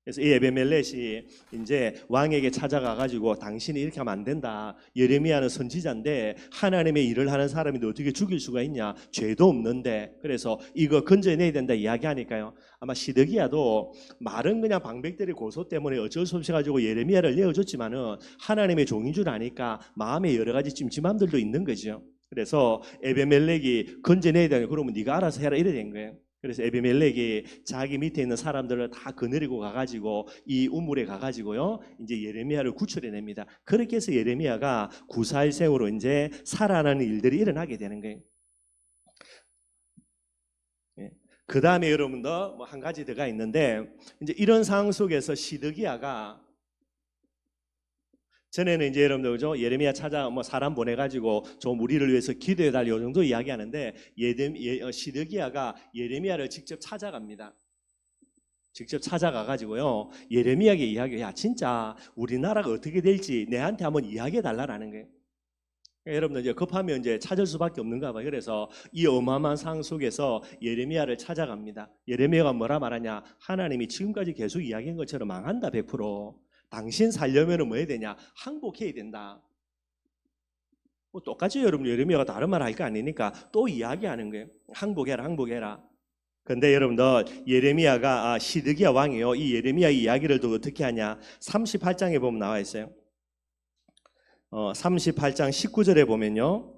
그래서 이 에베멜렉이 이제 왕에게 찾아가 가지고 당신이 이렇게 하면 안 된다. 예레미야는 선지자인데 하나님의 일을 하는 사람인데 어떻게 죽일 수가 있냐? 죄도 없는데. 그래서 이거 건져내야 된다 이야기하니까요. 아마 시드기야도 말은 그냥 방백들의 고소 때문에 어쩔 수 없이 가지고 예레미야를 내어줬지만은 하나님의 종인 줄 아니까 마음에 여러 가지 찜찜함들도 있는 거죠. 그래서 에베멜렉이 건져내야 되냐? 그러면 네가 알아서 해라 이래 된 거예요. 그래서 에비멜렉이 자기 밑에 있는 사람들을 다 거느리고 가가지고 이 우물에 가가지고요 이제 예레미야를 구출해냅니다. 그렇게 해서 예레미야가 구사일생으로 이제 살아나는 일들이 일어나게 되는 거예요. 그 다음에 여러분들 뭐 한 가지 더가 있는데 이제 이런 상황 속에서 시드기야가 전에는 이제 여러분들 그죠 예레미야 찾아 뭐 사람 보내가지고 좀 우리를 위해서 기도해달라 이 정도 이야기하는데 시드기야가 예레미야를 직접 찾아갑니다. 직접 찾아가가지고요 예레미야에게 이야기해 야 진짜 우리나라가 어떻게 될지 내한테 한번 이야기해달라는 거예요. 여러분들 이제 급하면 이제 찾을 수밖에 없는가 봐요. 그래서 이 어마어마한 상황 속에서 예레미야를 찾아갑니다. 예레미야가 뭐라 말하냐? 하나님이 지금까지 계속 이야기한 것처럼 망한다 100%. 당신 살려면 뭐 해야 되냐? 항복해야 된다. 뭐 똑같이 여러분 예레미야가 다른 말 할 거 아니니까 또 이야기하는 거예요. 항복해라, 항복해라. 근데 여러분들 예레미야가 시드기야 왕이요. 이 예레미야 이야기를 또 어떻게 하냐? 38장에 보면 나와 있어요. 38장 19절에 보면요.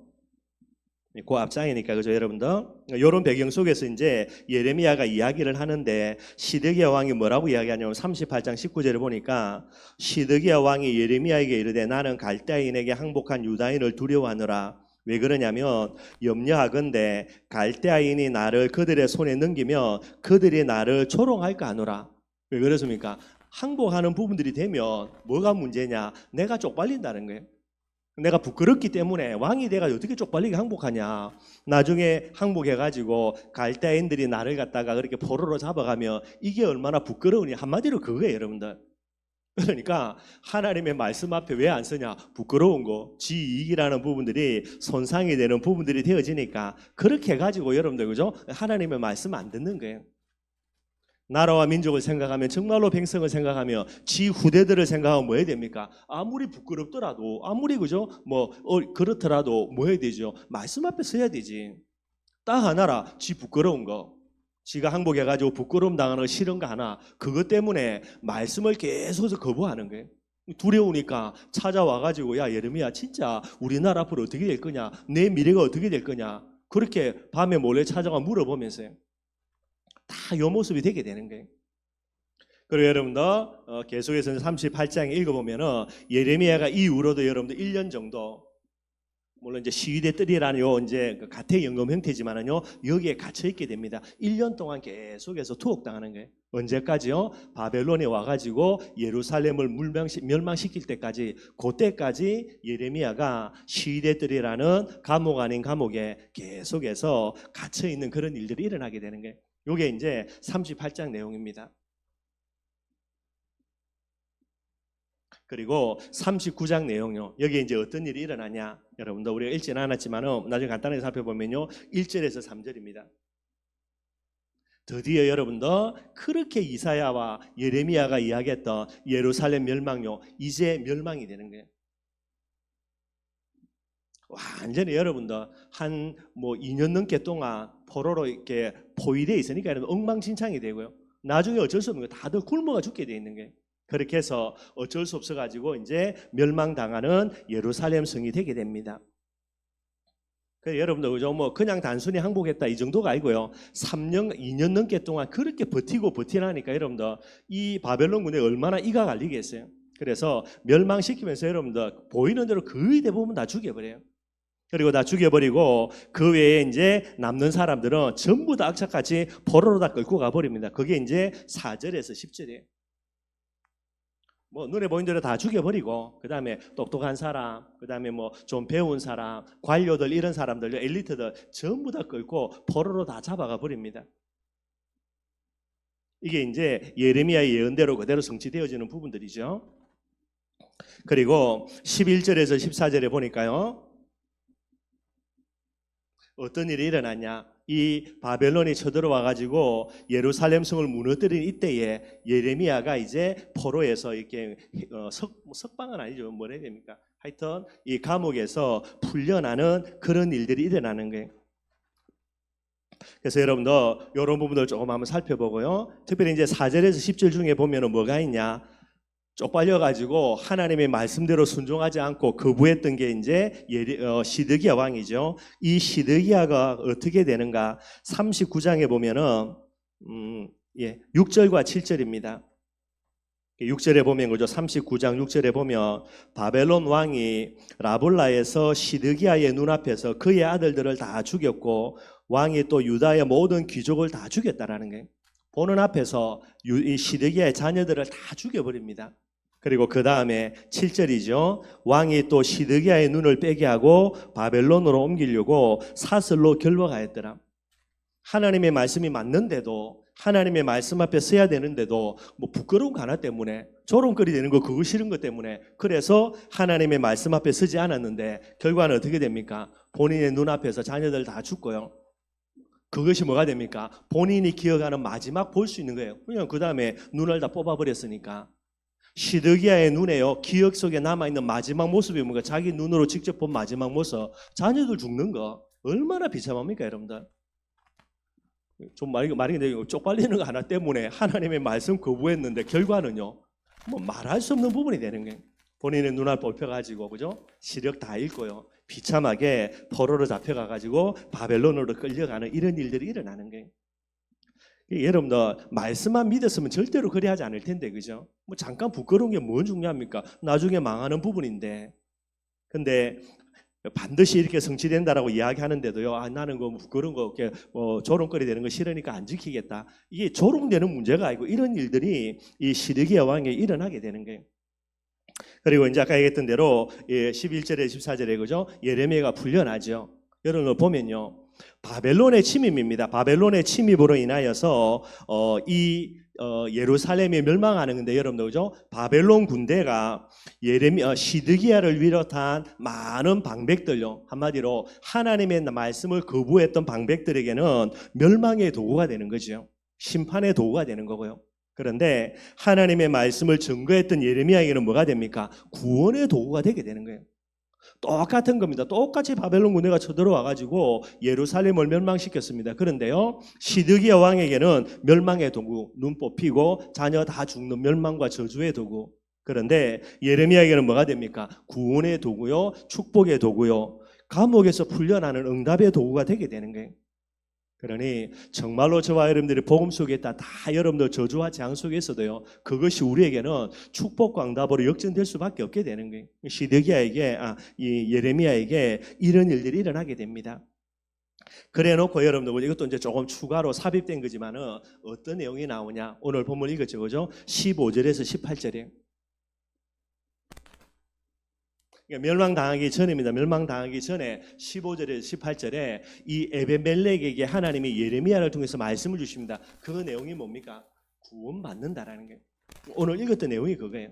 그 앞장이니까 그죠 여러분들 이런 배경 속에서 이제 예레미야가 이야기를 하는데 시드기야 왕이 뭐라고 이야기하냐면 38장 19절을 보니까 시드기야 왕이 예레미야에게 이르되 나는 갈대아인에게 항복한 유다인을 두려워하노라. 왜 그러냐면 염려하건대 갈대아인이 나를 그들의 손에 넘기면 그들이 나를 조롱할까 하노라. 왜 그렇습니까? 항복하는 부분들이 되면 뭐가 문제냐? 내가 쪽팔린다는 거예요. 내가 부끄럽기 때문에 왕이 내가 어떻게 쪽팔리게 항복하냐. 나중에 항복해가지고 갈대아인들이 나를 갖다가 그렇게 포로로 잡아가면 이게 얼마나 부끄러우니. 한마디로 그거예요 여러분들. 그러니까 하나님의 말씀 앞에 왜 안 서냐? 부끄러운 거, 지 이익이라는 부분들이 손상이 되는 부분들이 되어지니까 그렇게 해가지고 여러분들 그죠? 하나님의 말씀 안 듣는 거예요. 나라와 민족을 생각하면 정말로 백성을 생각하며 지 후대들을 생각하면 뭐 해야 됩니까? 아무리 부끄럽더라도 아무리 그죠? 그렇더라도 뭐 해야 되죠? 말씀 앞에 서야 되지. 딱 하나라 지 부끄러운 거. 지가 항복해가지고 부끄러움 당하는 거 싫은 거 하나 그것 때문에 말씀을 계속해서 거부하는 거예요. 두려우니까 찾아와가지고 야 예레미야 진짜 우리나라 앞으로 어떻게 될 거냐? 내 미래가 어떻게 될 거냐? 그렇게 밤에 몰래 찾아가 물어보면서요. 다 이 모습이 되게 되는 거예요. 그리고 여러분들 계속해서 38장 읽어보면은 예레미야가 이후로도 여러분들 1년 정도 물론 이제 시위대 뜰이라는 요 이제 가택 연금 형태지만은요 여기에 갇혀 있게 됩니다. 1년 동안 계속해서 투옥당하는 거예요. 언제까지요? 바벨론에 와가지고 예루살렘을 멸망시킬 때까지, 그때까지 예레미야가 시위대 뜰이라는 감옥 아닌 감옥에 계속해서 갇혀 있는 그런 일들이 일어나게 되는 거예요. 요게 이제 38장 내용입니다. 그리고 39장 내용요. 여기에 이제 어떤 일이 일어나냐? 여러분들 우리가 읽지는 않았지만은 나중에 간단하게 살펴보면요. 1절에서 3절입니다. 드디어 여러분들 그렇게 이사야와 예레미야가 이야기했던 예루살렘 멸망요. 이제 멸망이 되는 거예요. 완전히 여러분들 한 2년 넘게 동안 포로로 이렇게 포위되어 있으니까 엉망진창이 되고요. 나중에 어쩔 수 없는 거예요. 다들 굶어가 죽게 되어 있는 거예요. 그렇게 해서 어쩔 수 없어 가지고 이제 멸망당하는 예루살렘 성이 되게 됩니다. 그래서 여러분들 그죠? 그냥 단순히 항복했다 이 정도가 아니고요. 2년 넘게 동안 그렇게 버티나니까 여러분들 이 바벨론 군에 얼마나 이가 갈리겠어요. 그래서 멸망시키면서 여러분들 보이는 대로 거의 대부분 다 죽여버려요. 그리고 다 죽여버리고 그 외에 이제 남는 사람들은 전부 다 악착같이 포로로 다 끌고 가버립니다. 그게 이제 4절에서 10절이에요. 눈에 보이는 대로 다 죽여버리고 그 다음에 똑똑한 사람, 그 다음에 좀 배운 사람, 관료들 이런 사람들, 엘리트들 전부 다 끌고 포로로 다 잡아가 버립니다. 이게 이제 예레미야의 예언대로 그대로 성취되어지는 부분들이죠. 그리고 11절에서 14절에 보니까요. 어떤 일이 일어났냐? 이 바벨론이 쳐들어와 가지고 예루살렘 성을 무너뜨린 이때에 예레미야가 이제 포로에서 이렇게 석방은 아니죠. 뭐라 해야 됩니까? 하여튼 이 감옥에서 풀려나는 그런 일들이 일어나는 거예요. 그래서 여러분들 이런 부분들 조금 한번 살펴보고요. 특별히 이제 4절에서 10절 중에 보면은 뭐가 있냐? 쪽팔려가지고 하나님의 말씀대로 순종하지 않고 거부했던 게 이제 시드기야 왕이죠. 이 시드기야가 어떻게 되는가? 39장에 보면은 6절과 7절입니다. 6절에 보면 그죠? 39장 6절에 보면 바벨론 왕이 라볼라에서 시드기야의 눈앞에서 그의 아들들을 다 죽였고 왕이 또 유다의 모든 귀족을 다 죽였다라는 거예요. 보는 앞에서 이 시드기야의 자녀들을 다 죽여버립니다. 그리고 그 다음에 7절이죠. 왕이 또 시드기야의 눈을 빼게 하고 바벨론으로 옮기려고 사슬로 결박하였더라. 하나님의 말씀이 맞는데도 하나님의 말씀 앞에 서야 되는데도 부끄러운 거 하나 때문에 조롱거리 되는 거 그거 싫은 것 때문에 그래서 하나님의 말씀 앞에 서지 않았는데 결과는 어떻게 됩니까? 본인의 눈앞에서 자녀들 다 죽고요. 그것이 뭐가 됩니까? 본인이 기억하는 마지막 볼 수 있는 거예요. 그냥 그 다음에 눈을 다 뽑아버렸으니까. 시드기야의 눈에요. 기억 속에 남아있는 마지막 모습이 뭔가 자기 눈으로 직접 본 마지막 모습. 자녀들 죽는 거 얼마나 비참합니까 여러분들? 좀 말인데 쪽팔리는 거 하나 때문에 하나님의 말씀 거부했는데 결과는요. 말할 수 없는 부분이 되는 거예요. 본인의 눈알 뽑혀가지고 그죠? 시력 다 잃고요. 비참하게 포로로 잡혀가가지고 바벨론으로 끌려가는 이런 일들이 일어나는 거예요. 여러분들 말씀만 믿었으면 절대로 그리 하지 않을 텐데 그죠? 잠깐 부끄러운 게 뭔 중요합니까? 나중에 망하는 부분인데 근데 반드시 이렇게 성취된다라고 이야기하는데도요. 나는 부끄러운 거 이렇게 조롱거리 되는 거 싫으니까 안 지키겠다. 이게 조롱되는 문제가 아니고 이런 일들이 이 시드기야 왕에 일어나게 되는 거예요. 그리고 이제 아까 얘기했던 대로 11절에 14절에 그죠? 예레미야가 풀려나죠. 여러분 보면요. 바벨론의 침입입니다. 바벨론의 침입으로 인하여서 이 예루살렘이 멸망하는 건데 여러분들 그죠? 바벨론 군대가 시드기야를 비롯한 많은 방백들요. 한마디로 하나님의 말씀을 거부했던 방백들에게는 멸망의 도구가 되는 거죠. 심판의 도구가 되는 거고요. 그런데 하나님의 말씀을 증거했던 예레미야에게는 뭐가 됩니까? 구원의 도구가 되게 되는 거예요. 똑같은 겁니다. 똑같이 바벨론 군대가 쳐들어와가지고 예루살렘을 멸망시켰습니다. 그런데요, 시드기야 왕에게는 멸망의 도구, 눈 뽑히고 자녀 다 죽는 멸망과 저주의 도구. 그런데 예레미야에게는 뭐가 됩니까? 구원의 도구요, 축복의 도구요, 감옥에서 풀려나는 응답의 도구가 되게 되는 거예요. 그러니 정말로 저와 여러분들이 복음 속에 있다 다 여러분들 저주와 재앙 속에 있어도요, 그것이 우리에게는 축복과 응답으로 역전될 수밖에 없게 되는 거예요. 시드기야에게 이 예레미야에게 이런 일들이 일어나게 됩니다. 그래놓고 여러분들 이것도 이제 조금 추가로 삽입된 거지만은 어떤 내용이 나오냐? 오늘 본문 읽었죠, 그죠? 15절에서 18절에. 멸망당하기 전입니다. 멸망당하기 전에 15절에서 18절에 이 에베멜렉에게 하나님이 예레미야를 통해서 말씀을 주십니다. 그 내용이 뭡니까? 구원받는다라는 거예요. 오늘 읽었던 내용이 그거예요.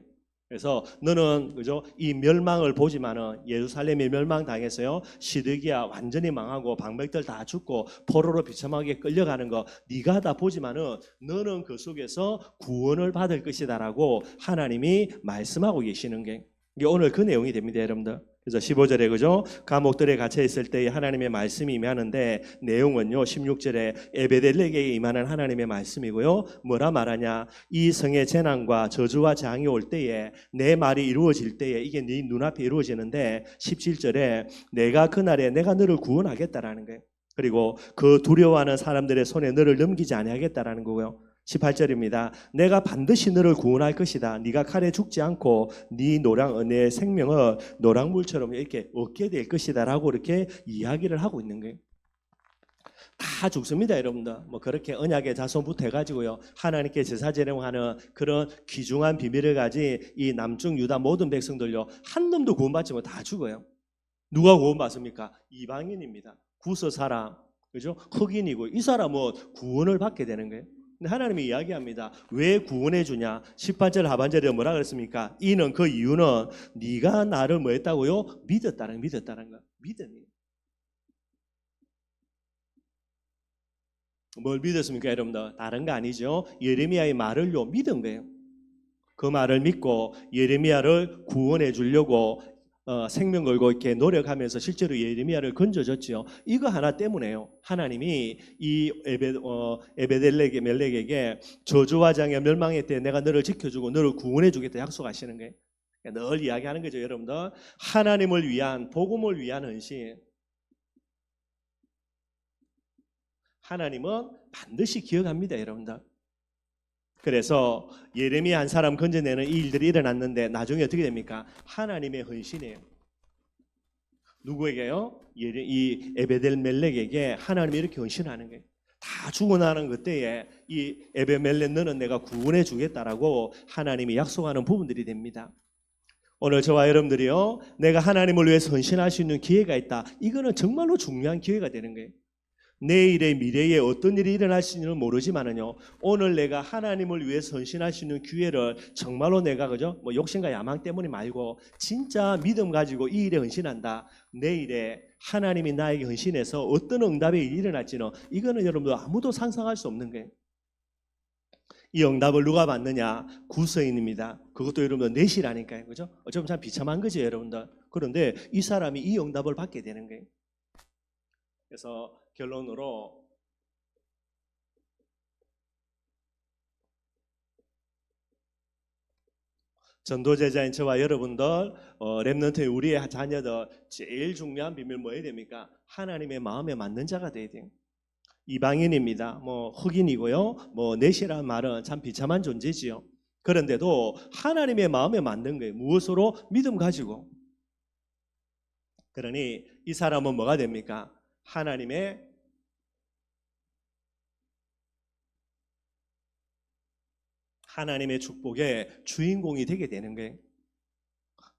그래서 너는 그죠? 이 멸망을 보지만은 예루살렘이 멸망당해서요, 시드기야 완전히 망하고 방백들 다 죽고 포로로 비참하게 끌려가는 거 네가 다 보지만은 너는 그 속에서 구원을 받을 것이다라고 하나님이 말씀하고 계시는 게 이게 오늘 그 내용이 됩니다, 여러분들. 그래서 15절에 그죠? 감옥들에 갇혀 있을 때 하나님의 말씀이 임하는데 내용은요, 16절에 에베델렉에게 임하는 하나님의 말씀이고요. 뭐라 말하냐? 이 성의 재난과 저주와 재앙이 올 때에 내 말이 이루어질 때에 이게 네 눈앞에 이루어지는데 17절에 내가 그날에 내가 너를 구원하겠다라는 거예요. 그리고 그 두려워하는 사람들의 손에 너를 넘기지 아니하겠다라는 거고요. 18절입니다. 내가 반드시 너를 구원할 것이다. 네가 칼에 죽지 않고 내 생명을 노랑물처럼 이렇게 얻게 될 것이다라고 이렇게 이야기를 하고 있는 거예요. 다 죽습니다, 여러분들. 뭐 그렇게 언약의 자손부터 해가지고요, 하나님께 제사 제령하는 그런 귀중한 비밀을 가진 이 남중 유다 모든 백성들요, 한 놈도 구원받지 못해 다 죽어요. 누가 구원받습니까? 이방인입니다. 구서 사람, 그죠? 흑인이고 이 사람은 구원을 받게 되는 거예요. 근데 하나님이 이야기합니다. 왜 구원해 주냐? 18절 하반절에 뭐라 그랬습니까? 이는 그 이유는 네가 나를 뭐 했다고요? 믿었다는 거. 믿음이. 뭘 믿었습니까, 여러분들? 다른 거 아니죠. 예레미야의 말을요 믿은 거예요. 그 말을 믿고 예레미야를 구원해 주려고 생명 걸고 이렇게 노력하면서 실제로 예레미야를 건져줬지요. 이거 하나 때문에요. 하나님이 이 에베델렉에게 저주와 장애 멸망의 때 내가 너를 지켜주고 너를 구원해 주겠다 약속하시는 거예요. 늘 이야기하는 거죠, 여러분들. 하나님을 위한, 복음을 위한 헌신. 하나님은 반드시 기억합니다, 여러분들. 그래서 예레미야 한 사람 건져내는 이 일들이 일어났는데 나중에 어떻게 됩니까? 하나님의 헌신이에요. 누구에게요? 이 에베델멜렉에게 하나님이 이렇게 헌신하는 거예요. 다 죽어나는 그때에 이 에베멜렉 너는 내가 구원해 주겠다라고 하나님이 약속하는 부분들이 됩니다. 오늘 저와 여러분들이요, 내가 하나님을 위해서 헌신할 수 있는 기회가 있다. 이거는 정말로 중요한 기회가 되는 거예요. 내일의 미래에 어떤 일이 일어날 수 있는지는 모르지만은요, 오늘 내가 하나님을 위해서 헌신할 수 있는 기회를 정말로 내가 그죠? 뭐 욕심과 야망 때문에 말고 진짜 믿음 가지고 이 일에 헌신한다. 내일에 하나님이 나에게 헌신해서 어떤 응답의 일이 일어날지는 이거는 여러분들 아무도 상상할 수 없는 거예요. 이 응답을 누가 받느냐? 구서인입니다. 그것도 여러분들 넷이라니까요, 그죠? 어쩌면 참 비참한 거죠, 여러분들. 그런데 이 사람이 이 응답을 받게 되는 거예요. 그래서 결론으로 전도제자인 저와 여러분들, 렘넌트의 우리의 자녀들 제일 중요한 비밀 뭐해야 됩니까? 하나님의 마음에 맞는 자가 돼야 돼요. 이방인입니다. 뭐 흑인이고요. 뭐 넷이라는 말은 참 비참한 존재지요. 그런데도 하나님의 마음에 맞는 거예요. 무엇으로? 믿음 가지고. 그러니 이 사람은 뭐가 됩니까? 하나님의 축복의 주인공이 되게 되는 거예요.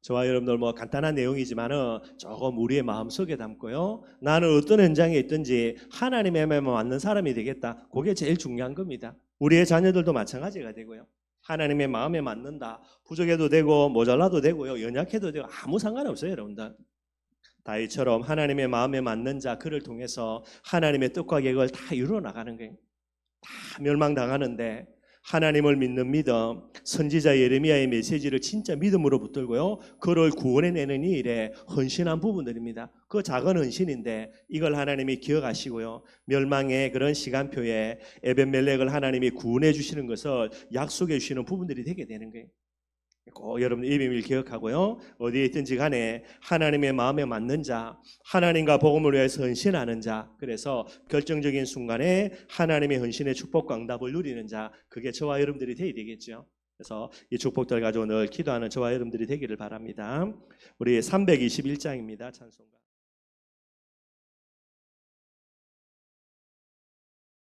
저와 여러분들 뭐 간단한 내용이지만은 조금 우리의 마음속에 담고요, 나는 어떤 현장에 있든지 하나님의 마음에 맞는 사람이 되겠다. 그게 제일 중요한 겁니다. 우리의 자녀들도 마찬가지가 되고요. 하나님의 마음에 맞는다. 부족해도 되고 모자라도 되고요. 연약해도 되고 아무 상관없어요, 여러분들. 다윗처럼 하나님의 마음에 맞는 자, 그를 통해서 하나님의 뜻과 계획을 다 이루어 나가는 거예요. 다 멸망당하는데 하나님을 믿는 믿음, 선지자 예레미야의 메시지를 진짜 믿음으로 붙들고요, 그를 구원해내는 이 일에 헌신한 부분들입니다. 그 작은 헌신인데 이걸 하나님이 기억하시고요, 멸망의 그런 시간표에 에벤멜렉을 하나님이 구원해 주시는 것을 약속해 주시는 부분들이 되게 되는 거예요. 꼭 여러분 이 비밀 기억하고요, 어디에 있든지 간에 하나님의 마음에 맞는 자, 하나님과 복음을 위해서 헌신하는 자, 그래서 결정적인 순간에 하나님의 헌신의 축복과 응답을 누리는 자, 그게 저와 여러분들이 되어야 되겠죠. 그래서 이 축복들 가지고 늘 기도하는 저와 여러분들이 되기를 바랍니다. 우리 321장입니다. 찬송가.